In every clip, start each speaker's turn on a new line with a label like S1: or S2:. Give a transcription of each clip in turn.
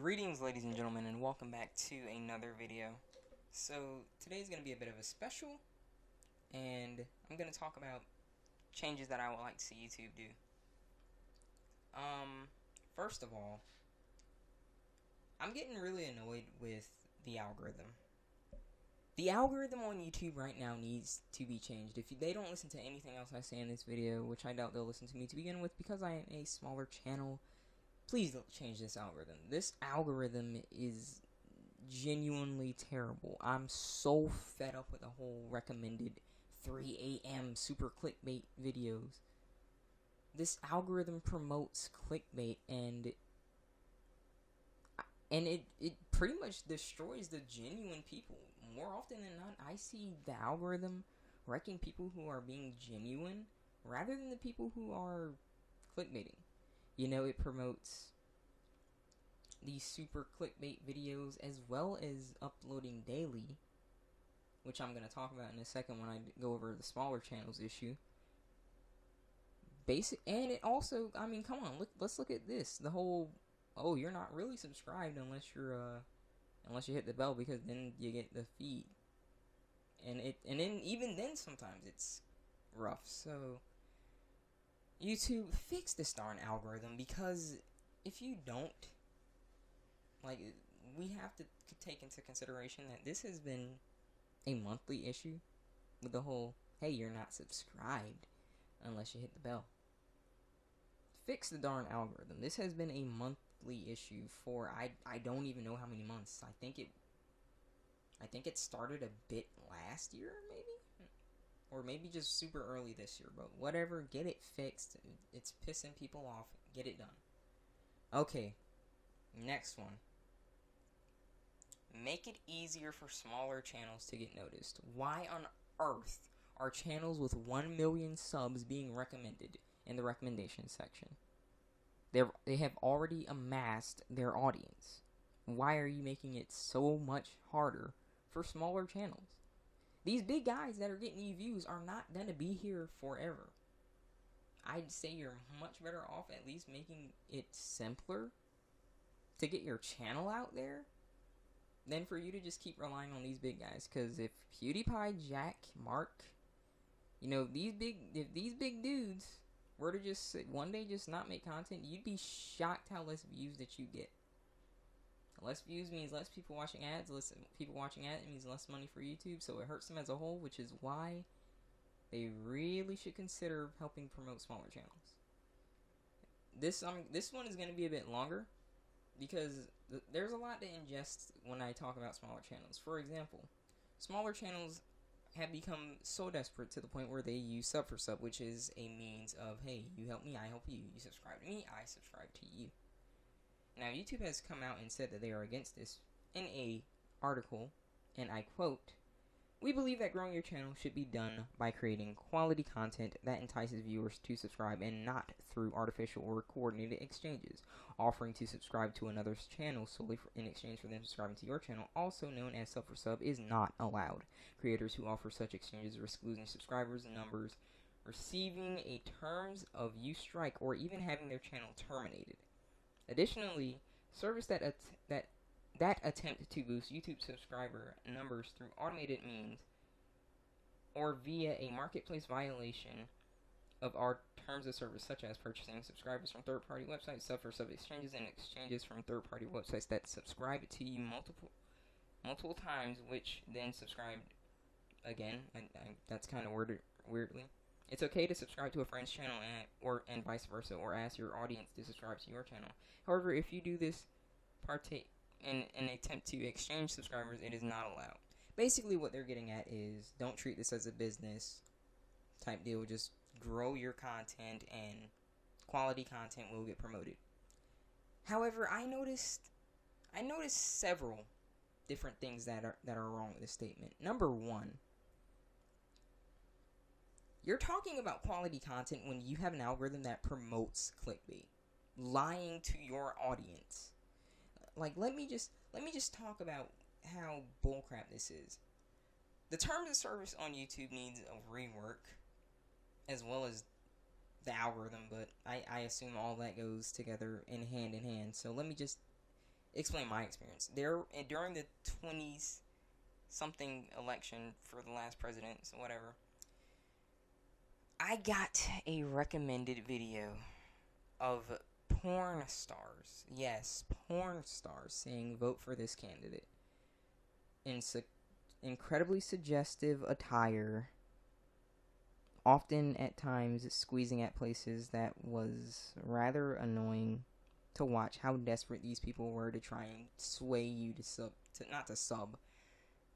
S1: Greetings, ladies and gentlemen, and welcome back to another video. So, today's going to be a bit of a special, and I'm going to talk about changes that I would like to see YouTube do. First of all, I'm getting really annoyed with the algorithm. The algorithm on YouTube right now needs to be changed. If they don't listen to anything else I say in this video, which I doubt they'll listen to me to begin with because I am a smaller channel, please don't change this algorithm. This algorithm is genuinely terrible. I'm so fed up with the whole recommended 3 a.m. super clickbait videos. This algorithm promotes clickbait and it pretty much destroys the genuine people. More often than not, I see the algorithm wrecking people who are being genuine rather than the people who are clickbaiting. You know, it promotes these super clickbait videos as well as uploading daily, which I'm going to talk about in a second when I go over the smaller channels issue. And it also, I mean, come on, let's look at this. The whole, oh, you're not really subscribed unless you hit the bell, because then you get the feed. And then even then sometimes it's rough. So YouTube, fix this darn algorithm, because if you don't, we have to take into consideration that this has been a monthly issue with the whole, hey, you're not subscribed unless you hit the bell. Fix the darn algorithm. This has been a monthly issue for I don't even know how many months. I think it started a bit last year, maybe, or maybe just super early this year. But whatever, get it fixed. It's pissing people off. Get it done. Okay, next one. Make it easier for smaller channels to get noticed. Why on earth are channels with 1 million subs being recommended in the recommendation section? They have already amassed their audience. Why are you making it so much harder for smaller channels? These big guys that are getting you views are not going to be here forever. I'd say you're much better off at least making it simpler to get your channel out there than for you to just keep relying on these big guys. Because if PewDiePie, Jack, Mark, if these big dudes were to just one day just not make content, you'd be shocked how less views that you get. Less views means less people watching ads. Less people watching ads means less money for YouTube. So it hurts them as a whole, which is why they really should consider helping promote smaller channels. This one is going to be a bit longer, because there's a lot to ingest when I talk about smaller channels. For example, smaller channels have become so desperate to the point where they use sub for sub, which is a means of, hey, you help me, I help you. You subscribe to me, I subscribe to you. Now, YouTube has come out and said that they are against this in a article, and I quote, "We believe that growing your channel should be done by creating quality content that entices viewers to subscribe, and not through artificial or coordinated exchanges. Offering to subscribe to another's channel solely in exchange for them subscribing to your channel, also known as sub for sub, is not allowed. Creators who offer such exchanges risk losing subscribers numbers, receiving a terms of use strike, or even having their channel terminated. Additionally, service that attempt to boost YouTube subscriber numbers through automated means or via a marketplace violation of our terms of service, such as purchasing subscribers from third-party websites, sub-for-sub exchanges, and exchanges from third-party websites that subscribe to you multiple times, which then subscribe again." That's kind of worded weirdly. "It's okay to subscribe to a friend's channel and vice versa, or ask your audience to subscribe to your channel. However, if you do this partake in an attempt to exchange subscribers, it is not allowed." Basically, what they're getting at is, don't treat this as a business type deal. Just grow your content, and quality content will get promoted. However, I noticed several different things that are wrong with this statement. Number one, you're talking about quality content when you have an algorithm that promotes clickbait, lying to your audience. Let me just talk about how bullcrap this is. The terms of service on YouTube needs a rework, as well as the algorithm, but I assume all that goes together in hand. So let me just explain my experience. During the 20s something election for the last president, so whatever, I got a recommended video of porn stars. Yes, porn stars saying vote for this candidate. In incredibly suggestive attire, often at times squeezing at places that was rather annoying to watch how desperate these people were to try and sway you to not to sub,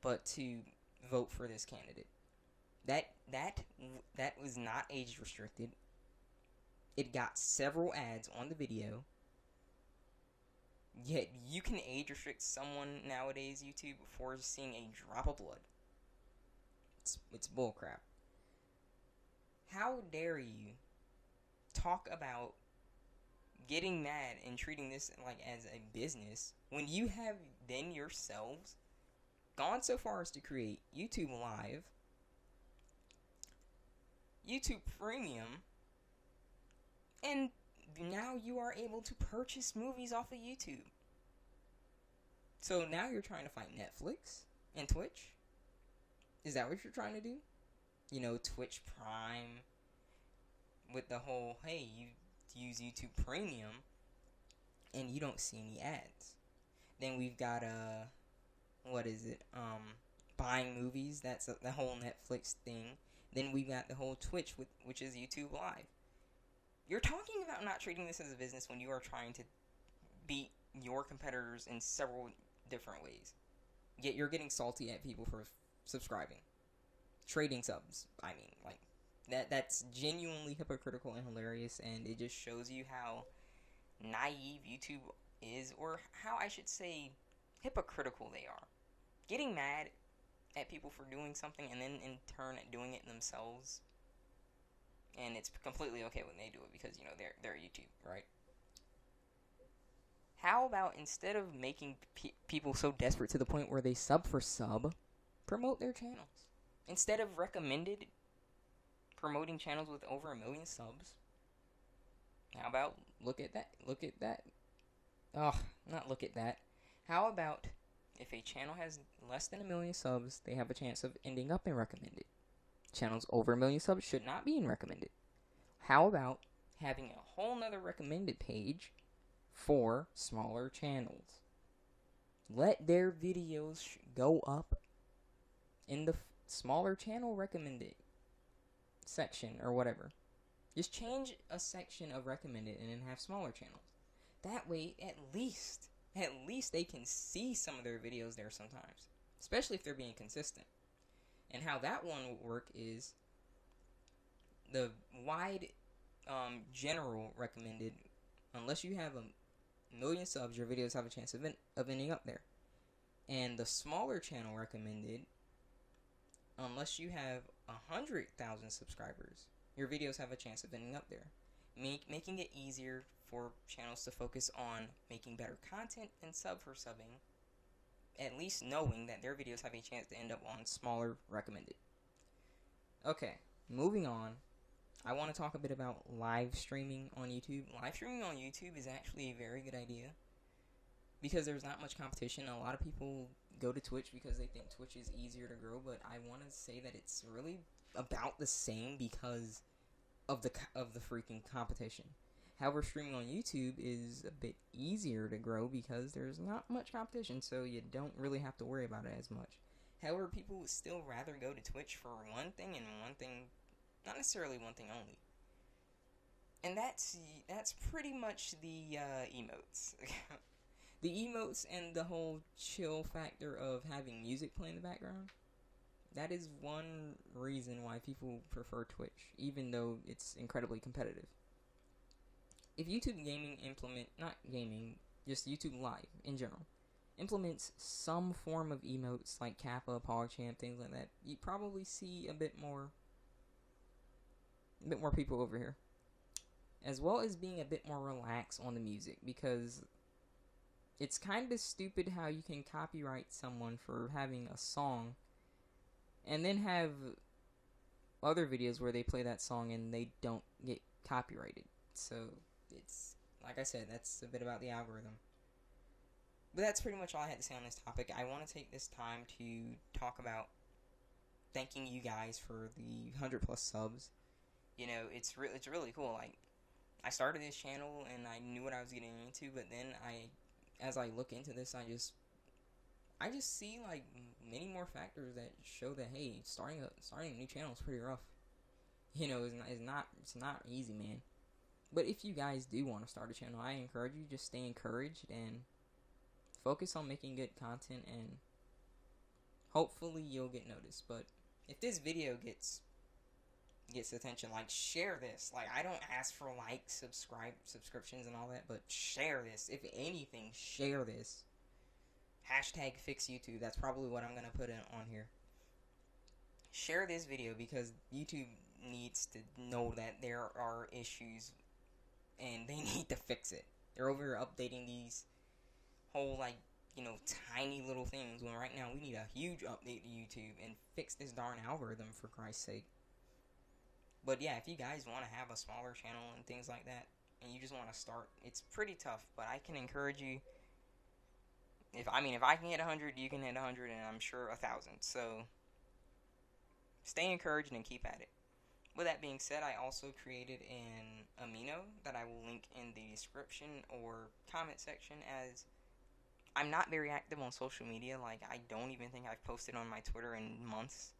S1: but to vote for this candidate. That was not age restricted. It got several ads on the video. Yet you can age restrict someone nowadays, YouTube, before seeing a drop of blood. It's bullcrap. How dare you talk about getting mad and treating this like as a business when you have then yourselves gone so far as to create YouTube Live, YouTube Premium, and now you are able to purchase movies off of YouTube. So now you're trying to fight Netflix and Twitch? Is that what you're trying to do? You know, Twitch Prime with the whole, hey, you use YouTube Premium and you don't see any ads. Then we've got buying movies. That's the whole Netflix thing. Then we've got the whole Twitch, which is YouTube Live. You're talking about not treating this as a business when you are trying to beat your competitors in several different ways. Yet you're getting salty at people for subscribing. Trading subs, I mean, like, that's genuinely hypocritical and hilarious, and it just shows you how naive YouTube is, or how I should say hypocritical they are. Getting mad at people for doing something and then in turn doing it themselves, and it's completely okay when they do it because, you know, they're YouTube, right? How about instead of making people so desperate to the point where they sub for sub, promote their channels? Instead of recommended promoting channels with over 1 million subs, how about look at that? Oh, not look at that. How about if a channel has less than 1 million subs, they have a chance of ending up in recommended. Channels over 1 million subs should not be in recommended. How about having a whole nother recommended page for smaller channels? Let their videos go up in the smaller channel recommended section or whatever. Just change a section of recommended and then have smaller channels. That way, at least they can see some of their videos there sometimes, especially if they're being consistent. And how that one will work is the wide general recommended, unless you have 1 million subs, your videos have a chance of ending up there. And the smaller channel recommended, unless you have 100,000 subscribers, your videos have a chance of ending up there. Making it easier for channels to focus on making better content and sub for subbing, at least knowing that their videos have a chance to end up on smaller recommended. Okay, moving on. I want to talk a bit about live streaming on YouTube. Live streaming on YouTube is actually a very good idea because there's not much competition. A lot of people go to Twitch because they think Twitch is easier to grow, but I want to say that it's really about the same because of the freaking competition. However, streaming on YouTube is a bit easier to grow because there's not much competition, so you don't really have to worry about it as much. However, people would still rather go to Twitch for one thing and one thing, not necessarily one thing only. And that's pretty much the emotes. The emotes and the whole chill factor of having music play in the background. That is one reason why people prefer Twitch, even though it's incredibly competitive. If YouTube gaming just YouTube Live in general, implements some form of emotes like Kappa, PogChamp, things like that, you probably see a bit more people over here. As well as being a bit more relaxed on the music, because it's kind of stupid how you can copyright someone for having a song and then have other videos where they play that song and they don't get copyrighted. So it's, like I said, that's a bit about the algorithm. But that's pretty much all I had to say on this topic. I want to take this time to talk about thanking you guys for the 100 plus subs. You know, it's really cool. Like, I started this channel and I knew what I was getting into, but then as I look into this, I just see like many more factors that show that, hey, starting a new channel is pretty rough. You know, it's not easy, man. But if you guys do want to start a channel, I encourage you, just stay encouraged and focus on making good content, and hopefully you'll get noticed. But if this video gets attention, like, share this. Like, I don't ask for likes, subscriptions and all that, but share this. If anything, share this. Hashtag fix YouTube. That's probably what I'm gonna put on here. Share this video because YouTube needs to know that there are issues and they need to fix it. They're over here updating these whole, like, you know, tiny little things, when right now we need a huge update to YouTube and fix this darn algorithm, for Christ's sake. But yeah, if you guys want to have a smaller channel and things like that, and you just want to start, it's pretty tough, but I can encourage you. If I can hit 100, you can hit 100, and I'm sure 1,000. So stay encouraged and keep at it. With that being said, I also created an amino that I will link in the description or comment section, as I'm not very active on social media. Like, I don't even think I've posted on my Twitter in months.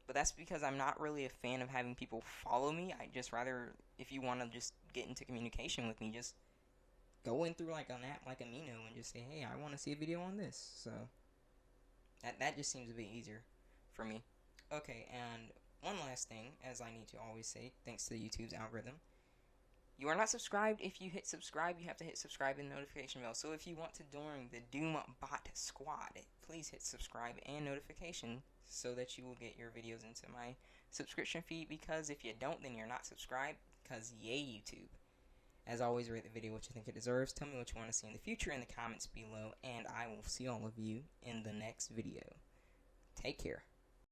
S1: But that's because I'm not really a fan of having people follow me. I just rather, if you want to just get into communication with me, just go in through like an app like Amino and just say, hey, I want to see a video on this. So that just seems a bit easier for me. Okay, and one last thing, as I need to always say, thanks to YouTube's algorithm, you are not subscribed. If you hit subscribe, you have to hit subscribe and notification bell. So if you want to join the Doom Bot Squad, please hit subscribe and notification so that you will get your videos into my subscription feed, because if you don't, then you're not subscribed, because yay, YouTube. As always, rate the video what you think it deserves. Tell me what you want to see in the future in the comments below, and I will see all of you in the next video. Take care.